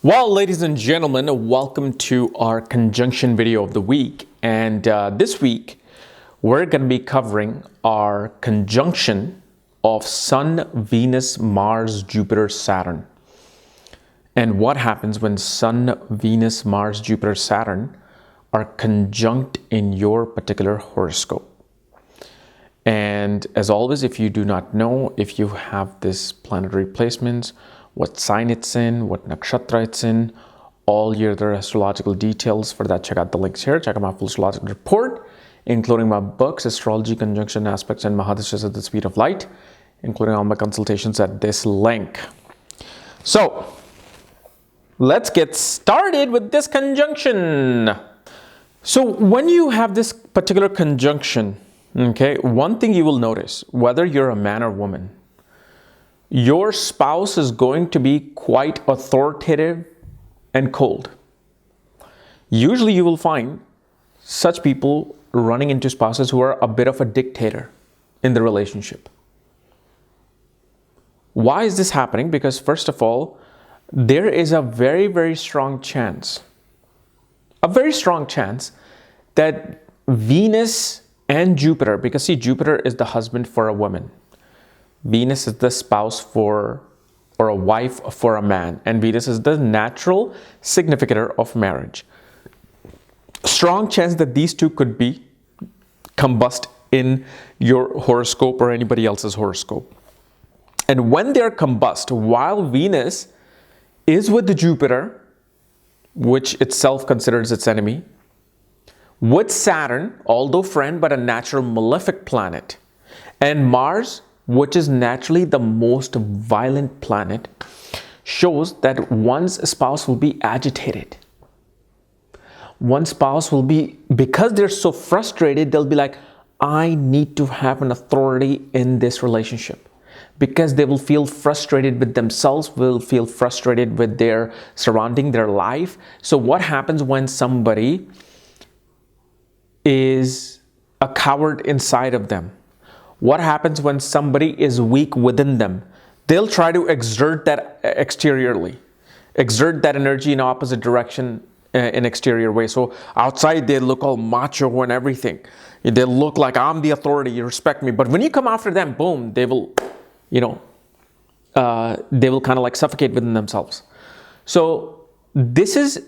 Well, ladies and gentlemen, welcome to our conjunction video of the week. And this week, we're going to be covering our conjunction of Sun, Venus, Mars, Jupiter, Saturn. And what happens when Sun, Venus, Mars, Jupiter, Saturn are conjunct in your particular horoscope. And as always, if you do not know, if you have this planetary placements, what sign it's in, what nakshatra it's in, all your other astrological details. For that, check out the links here. Check out my full astrological report, including my books, Astrology, Conjunction Aspects, and Mahadishas at the Speed of Light, including all my consultations at this link. So, let's get started with this conjunction. So, when you have this particular conjunction, okay, one thing you will notice, whether you're a man or woman, your spouse is going to be quite authoritative and cold. Usually you will find such people running into spouses who are a bit of a dictator in the relationship. Why is this happening? Because first of all, there is a very, very strong chance, that Venus and Jupiter, because see, Jupiter is the husband for a woman. Venus is the spouse for, or a wife for a man, and Venus is the natural significator of marriage. Strong chance that these two could be combust in your horoscope or anybody else's horoscope. And when they're combust, while Venus is with the Jupiter, which itself considers its enemy, with Saturn, although friend, but a natural malefic planet, and Mars, which is naturally the most violent planet, shows that one's spouse will be agitated. One spouse will be, because they're so frustrated, they'll be like, I need to have an authority in this relationship. Because they will feel frustrated with themselves, will feel frustrated with their surrounding, their life. So what happens when somebody is a coward inside of them? What happens when somebody is weak within them? They'll try to exert that exteriorly, exert that energy in opposite direction in exterior way. So outside they look all macho and everything. They look like I'm the authority, you respect me. But when you come after them, boom, they will, they will kind of like suffocate within themselves. So this is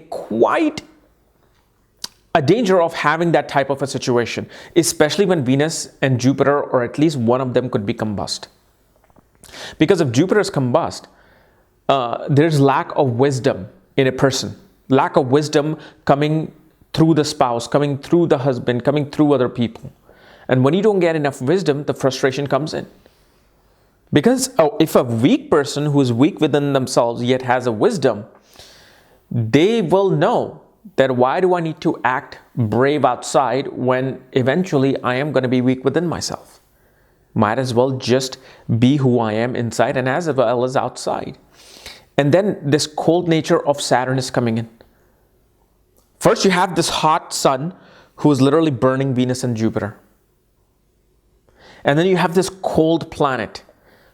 quite a danger of having that type of a situation, especially when Venus and Jupiter, or at least one of them, could be combust. Because if Jupiter is combust, there's lack of wisdom in a person, lack of wisdom coming through the spouse, coming through the husband, coming through other people. And when you don't get enough wisdom, the frustration comes in. Because if a weak person who is weak within themselves yet has a wisdom, they will know that why do I need to act brave outside when eventually I am going to be weak within myself? Might as well just be who I am inside and as well as outside. And then this cold nature of Saturn is coming in. First, you have this hot sun who is literally burning Venus and Jupiter. And then you have this cold planet.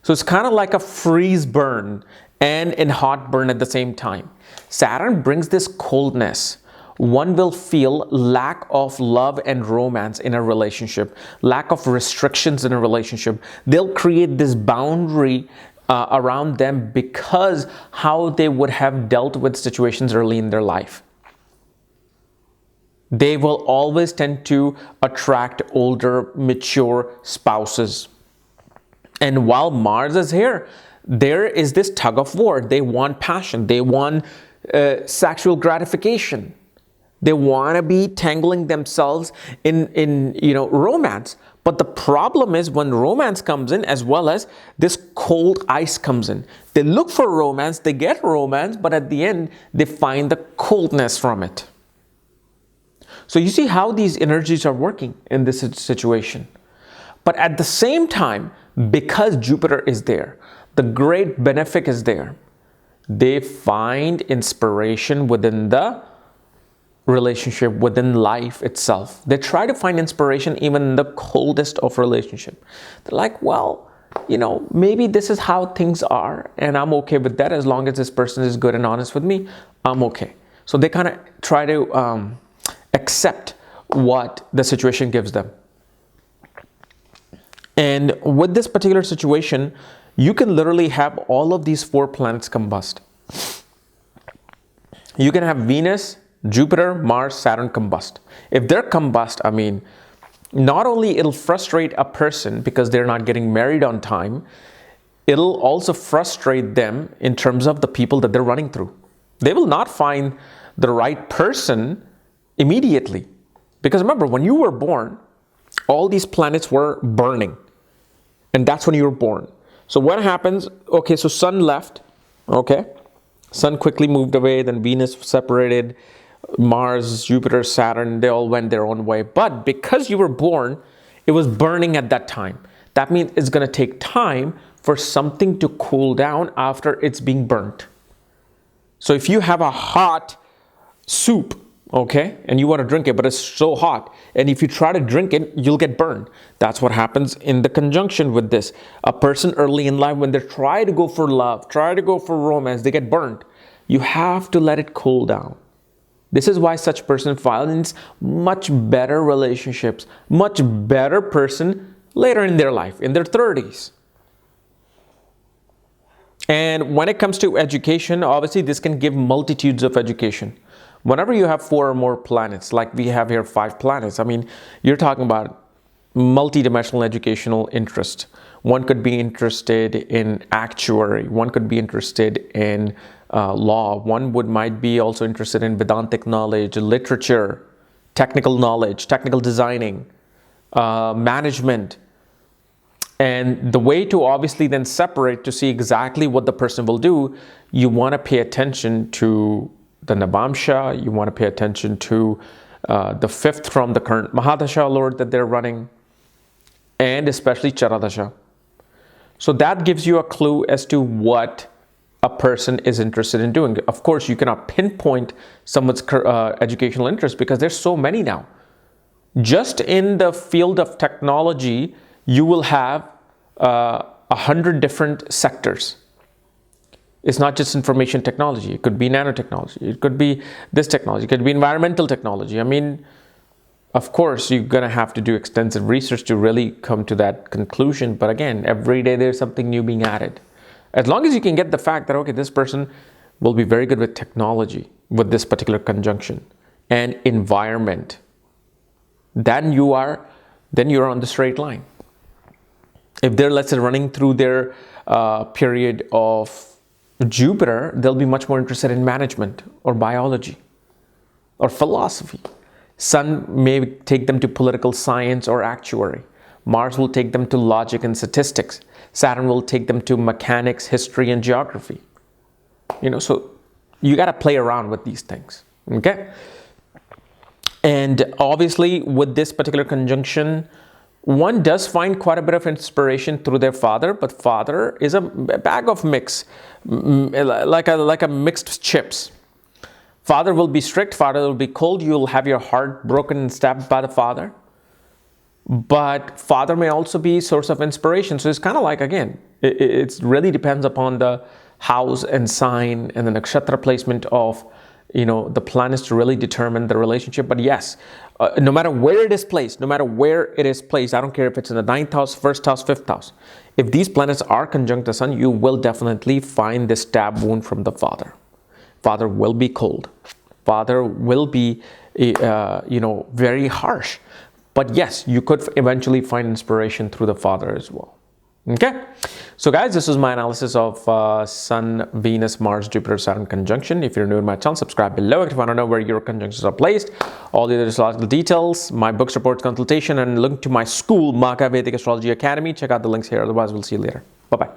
So it's kind of like a freeze burn and a hot burn at the same time. Saturn brings this coldness. One will feel lack of love and romance in a relationship, lack of restrictions in a relationship. They'll create this boundary around them because how they would have dealt with situations early in their life. They will always tend to attract older, mature spouses. And while Mars is here, there is this tug of war. They want passion. They want sexual gratification. They want to be tangling themselves in romance. But the problem is when romance comes in, as well as this cold ice comes in. They look for romance, they get romance, but at the end, they find the coldness from it. So you see how these energies are working in this situation. But at the same time, because Jupiter is there, the great benefic is there, they find inspiration within the relationship, within life itself. They try to find inspiration even in the coldest of relationship. They're like, well, maybe this is how things are, and I'm okay with that. As long as this person is good and honest with me, I'm okay. So they kind of try to accept what the situation gives them. And with this particular situation, you can literally have all of these 4 planets combust. You can have Venus, Jupiter, Mars, Saturn combust. If they're combust, I mean, not only it'll frustrate a person because they're not getting married on time, it'll also frustrate them in terms of the people that they're running through. They will not find the right person immediately. Because remember, when you were born, all these planets were burning. And that's when you were born. So what happens? Okay, so Sun left. Okay. Sun quickly moved away. Then Venus separated. Mars, Jupiter, Saturn, they all went their own way. But because you were born, it was burning at that time. That means it's going to take time for something to cool down after it's being burnt. So if you have a hot soup, okay, and you want to drink it, but it's so hot, and if you try to drink it, you'll get burned. That's what happens in the conjunction with this. A person early in life, when they try to go for love, try to go for romance, they get burned. You have to let it cool down. This is why such person finds much better relationships, much better person later in their life, in their 30s. And when it comes to education, obviously this can give multitudes of education. Whenever you have 4 or more planets, like we have here 5 planets, I mean, you're talking about multidimensional educational interest. One could be interested in actuary. One could be interested in law. One might be also interested in Vedantic knowledge, literature, technical knowledge, technical designing, management. And the way to obviously then separate to see exactly what the person will do, you want to pay attention to the Navamsha. You want to pay attention to the 5th from the current Mahadasha Lord that they're running, and especially Charadasha. So that gives you a clue as to what a person is interested in doing. Of course, you cannot pinpoint someone's educational interest because there's so many now. Just in the field of technology, you will have 100 different sectors. It's not just information technology. It could be nanotechnology. It could be this technology. It could be environmental technology. I mean, of course, you're going to have to do extensive research to really come to that conclusion. But again, every day there's something new being added. As long as you can get the fact that, okay, this person will be very good with technology, with this particular conjunction and environment, then you're on the straight line. If they're, let's say, running through their period of Jupiter, they'll be much more interested in management or biology or philosophy. Sun may take them to political science or actuary. Mars will take them to logic and statistics. Saturn will take them to mechanics, history, and geography. So you got to play around with these things, okay? And obviously, with this particular conjunction, one does find quite a bit of inspiration through their father, but father is a bag of mix, like a mixed chips. Father will be strict, father will be cold, you'll have your heart broken and stabbed by the father. But father may also be a source of inspiration. So it's kind of like, again, it really depends upon the house and sign and the nakshatra placement of, the planets to really determine the relationship. But yes, no matter where it is placed, I don't care if it's in the 9th house, 1st house, 5th house. If these planets are conjunct the sun, you will definitely find this stab wound from the father. Father will be cold. Father will be, very harsh. But yes, you could eventually find inspiration through the father as well. Okay, so guys, this is my analysis of Sun, Venus, Mars, Jupiter, Saturn conjunction. If you're new to my channel, subscribe below if you want to know where your conjunctions are placed. All the other astrological details, my books, reports, consultation, and link to my school, Vedic Astrology Academy. Check out the links here. Otherwise, we'll see you later. Bye-bye.